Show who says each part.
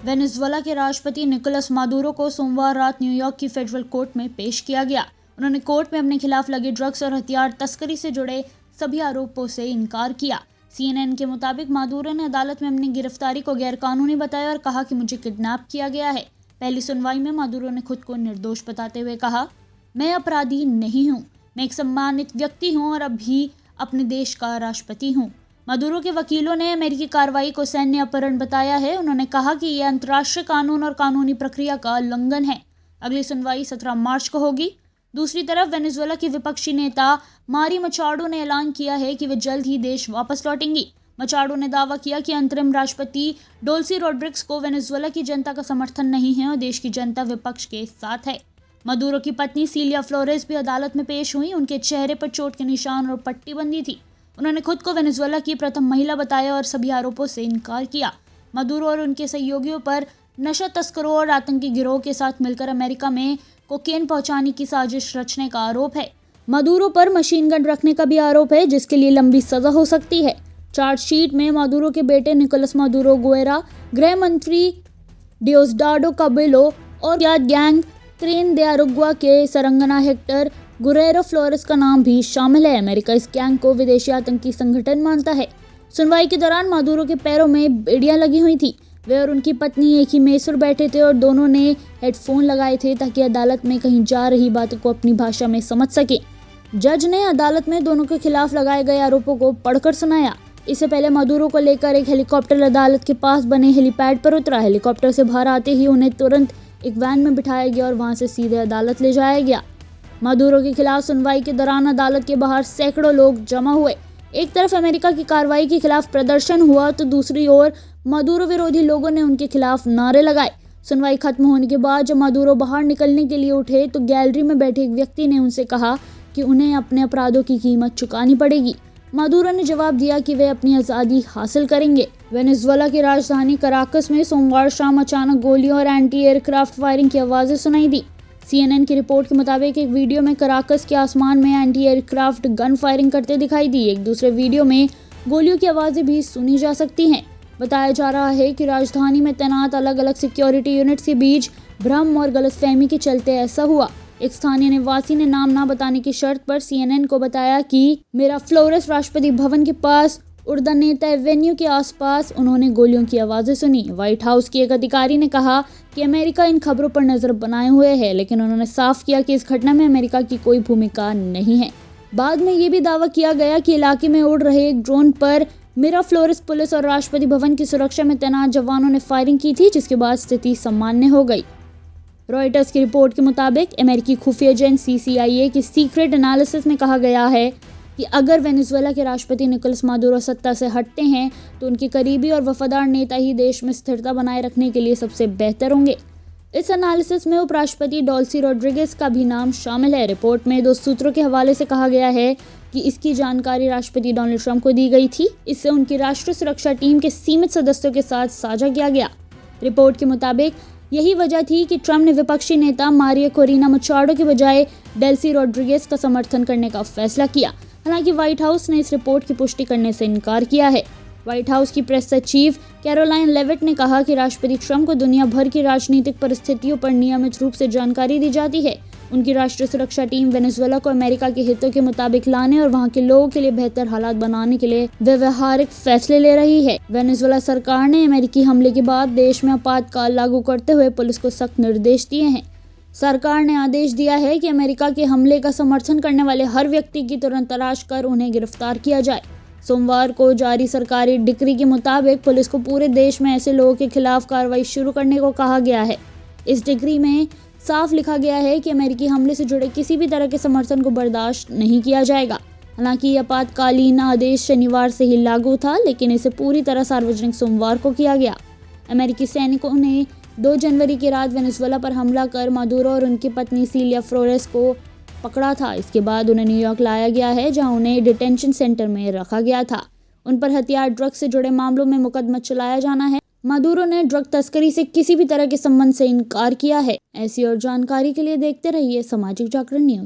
Speaker 1: Venezuela के राष्ट्रपति Nicolas Maduro को सोमवार रात न्यूयॉर्क की फेडरल कोर्ट में पेश किया गया। उन्होंने कोर्ट में अपने खिलाफ लगे ड्रग्स और हथियार तस्करी से जुड़े सभी आरोपों से इनकार किया। CNN के मुताबिक मादुरो ने अदालत में अपनी गिरफ्तारी को गैरकानूनी बताया और कहा कि मुझे किडनैप किया गया है। पहली सुनवाई में मादुरो ने खुद को निर्दोष बताते हुए कहा, मैं अपराधी नहीं हूँ, मैं एक सम्मानित व्यक्ति हूँ और अभी अपने देश का राष्ट्रपति हूँ। मादुरो के वकीलों ने अमेरिकी कार्रवाई को सैन्य अपहरण बताया है। उन्होंने कहा कि यह अंतर्राष्ट्रीय कानून और कानूनी प्रक्रिया का उल्लंघन है। अगली सुनवाई 17 मार्च को होगी। दूसरी तरफ वेनेजुएला की विपक्षी नेता मारी मचाडो ने ऐलान किया है कि वे जल्द ही देश वापस लौटेंगी। मचाडो ने दावा किया कि अंतरिम राष्ट्रपति डोल्सी रोड्रिग्स को वेनेजुएला की जनता का समर्थन नहीं है और देश की जनता विपक्ष के साथ है। मादुरो की पत्नी सिलिया फ्लोरेस भी अदालत में पेश हुई। उनके चेहरे पर चोट के निशान और पट्टी बंधी थी। उन्होंने खुद को वेनेजुएला की प्रथम महिला बताया और सभी आरोपों से इनकार किया। मादुरो और उनके सहयोगियों पर नशा तस्करों और आतंकी गिरोह के साथ मिलकर अमेरिका में कोकेन पहुंचाने की साजिश रचने का आरोप है। मादुरो पर मशीन गन रखने का भी आरोप है, जिसके लिए लंबी सजा हो सकती है। चार्जशीट में मादुरो के बेटे निकोलस मादुरो गोएरा, गृह मंत्री डियोस्डाडो काबेलो और गैंग ट्रेन दे अरुगुआ के सरंगना हेक्टर गुरेरो फ्लोरेस का नाम भी शामिल है। अमेरिका इस गैंग को विदेशी आतंकी संगठन मानता है। सुनवाई के दौरान मादुरो के पैरों में बेड़ियां लगी हुई थी। वे और उनकी पत्नी एक ही मेज पर बैठे थे और दोनों ने हेडफोन लगाए थे ताकि अदालत में कहीं जा रही बातों को अपनी भाषा में समझ सके। जज ने अदालत में दोनों के खिलाफ लगाए गए आरोपों को पढ़कर सुनाया। इससे पहले मादुरो को लेकर एक हेलीकॉप्टर अदालत के पास बने हेलीपैड पर उतरा। हेलीकॉप्टर से बाहर आते ही उन्हें तुरंत एक वैन में बिठाया गया और वहां से सीधे अदालत ले जाया गया। मादुरो के खिलाफ सुनवाई के दौरान अदालत के बाहर सैकड़ों लोग जमा हुए। एक तरफ अमेरिका की कार्रवाई के खिलाफ प्रदर्शन हुआ तो दूसरी ओर मादुरो विरोधी लोगों ने उनके खिलाफ नारे लगाए। सुनवाई खत्म होने के बाद जब मादुरो बाहर निकलने के लिए उठे तो गैलरी में बैठे एक व्यक्ति ने उनसे कहा कि उन्हें अपने अपराधों की कीमत चुकानी पड़ेगी। मादुरो ने जवाब दिया कि वे अपनी आज़ादी हासिल करेंगे। वेनेजुएला की राजधानी कराकस में सोमवार शाम अचानक गोलियों और एंटी एयरक्राफ्ट फायरिंग की आवाज़ें सुनाई दी। CNN की रिपोर्ट के मुताबिक एक वीडियो में कराकस के आसमान में एंटी एयरक्राफ्ट गन फायरिंग करते दिखाई दी। एक दूसरे वीडियो में गोलियों की आवाज़ें भी सुनी जा सकती हैं। बताया जा रहा है कि राजधानी में तैनात अलग अलग सिक्योरिटी यूनिट्स के बीच भ्रम और गलतफहमी के चलते ऐसा हुआ। एक स्थानीय निवासी ने नाम ना बताने की शर्त पर CNN को बताया कि मेरा फ्लोरेस राष्ट्रपति भवन के पास उर्दानेता एवेन्यू के आसपास उन्होंने गोलियों की आवाज़ें सुनी। व्हाइट हाउस की एक अधिकारी ने कहा कि अमेरिका इन खबरों पर नज़र बनाए हुए है, लेकिन उन्होंने साफ किया कि इस घटना में अमेरिका की कोई भूमिका नहीं है। बाद में ये भी दावा किया गया कि इलाके में उड़ रहे एक ड्रोन पर मिरा फ्लोरेस पुलिस और राष्ट्रपति भवन की सुरक्षा में तैनात जवानों ने फायरिंग की थी, जिसके बाद स्थिति सामान्य हो गई। रॉयटर्स की रिपोर्ट के मुताबिक अमेरिकी खुफिया एजेंसी CIA की सीक्रेट एनालिसिस में कहा गया है कि अगर वेनेजुएला के राष्ट्रपति निकोलस मादुरो सत्ता से हटते हैं तो उनके करीबी और वफादार नेता ही देश में स्थिरता बनाए रखने के लिए सबसे बेहतर होंगे। इस एनालिसिस में उपराष्ट्रपति डोल्सी रोड्रिगेज का भी नाम शामिल है। रिपोर्ट में 2 सूत्रों के हवाले से कहा गया है कि इसकी जानकारी राष्ट्रपति डोनाल्ड ट्रंप को दी गई थी। इससे उनकी राष्ट्रीय सुरक्षा टीम के सीमित सदस्यों के साथ साझा किया गया। रिपोर्ट के मुताबिक यही वजह थी कि ट्रंप ने विपक्षी नेता मारिया कोरिना मचाडो के बजाय डेल्सी रोड्रिगेज का समर्थन करने का फैसला किया। हालांकि व्हाइट हाउस ने इस रिपोर्ट की पुष्टि करने से इनकार किया है। व्हाइट हाउस की प्रेस सचिव कैरोलाइन लेविट ने कहा कि राष्ट्रपति ट्रंप को दुनिया भर की राजनीतिक परिस्थितियों पर नियमित रूप से जानकारी दी जाती है। उनकी राष्ट्रीय सुरक्षा टीम वेनेजुएला को अमेरिका के हितों के मुताबिक लाने और वहां के लोगों के लिए बेहतर हालात बनाने के लिए व्यवहारिक फैसले ले रही है। वेनेजुएला सरकार ने अमेरिकी हमले के बाद देश में आपातकाल लागू करते हुए पुलिस को सख्त निर्देश दिए हैं। सरकार ने आदेश दिया है कि अमेरिका के हमले का समर्थन करने वाले हर व्यक्ति की तुरंत तलाश कर उन्हें गिरफ्तार किया जाए। सोमवार को जारी सरकारी डिक्री के मुताबिक पुलिस को पूरे देश में ऐसे लोगों के खिलाफ कार्रवाई शुरू करने को कहा गया है। इस डिक्री में साफ लिखा गया है कि अमेरिकी हमले से जुड़े किसी भी तरह के समर्थन को बर्दाश्त नहीं किया जाएगा। हालांकि यह आपातकालीन आदेश शनिवार से ही लागू था, लेकिन इसे पूरी तरह सार्वजनिक सोमवार को किया गया। अमेरिकी सैनिकों ने 2 जनवरी की रात वेनेजुएला पर हमला कर मादुरो और उनकी पत्नी सिलिया फ्लोरेस को पकड़ा था। इसके बाद उन्हें न्यूयॉर्क लाया गया है, जहां उन्हें डिटेंशन सेंटर में रखा गया था। उन पर हथियार ड्रग्स से जुड़े मामलों में मुकदमा चलाया जाना है। मादुरो ने ड्रग तस्करी से किसी भी तरह के संबंध से इनकार किया है। ऐसी और जानकारी के लिए देखते रहिए सामाजिक जागरण न्यूज।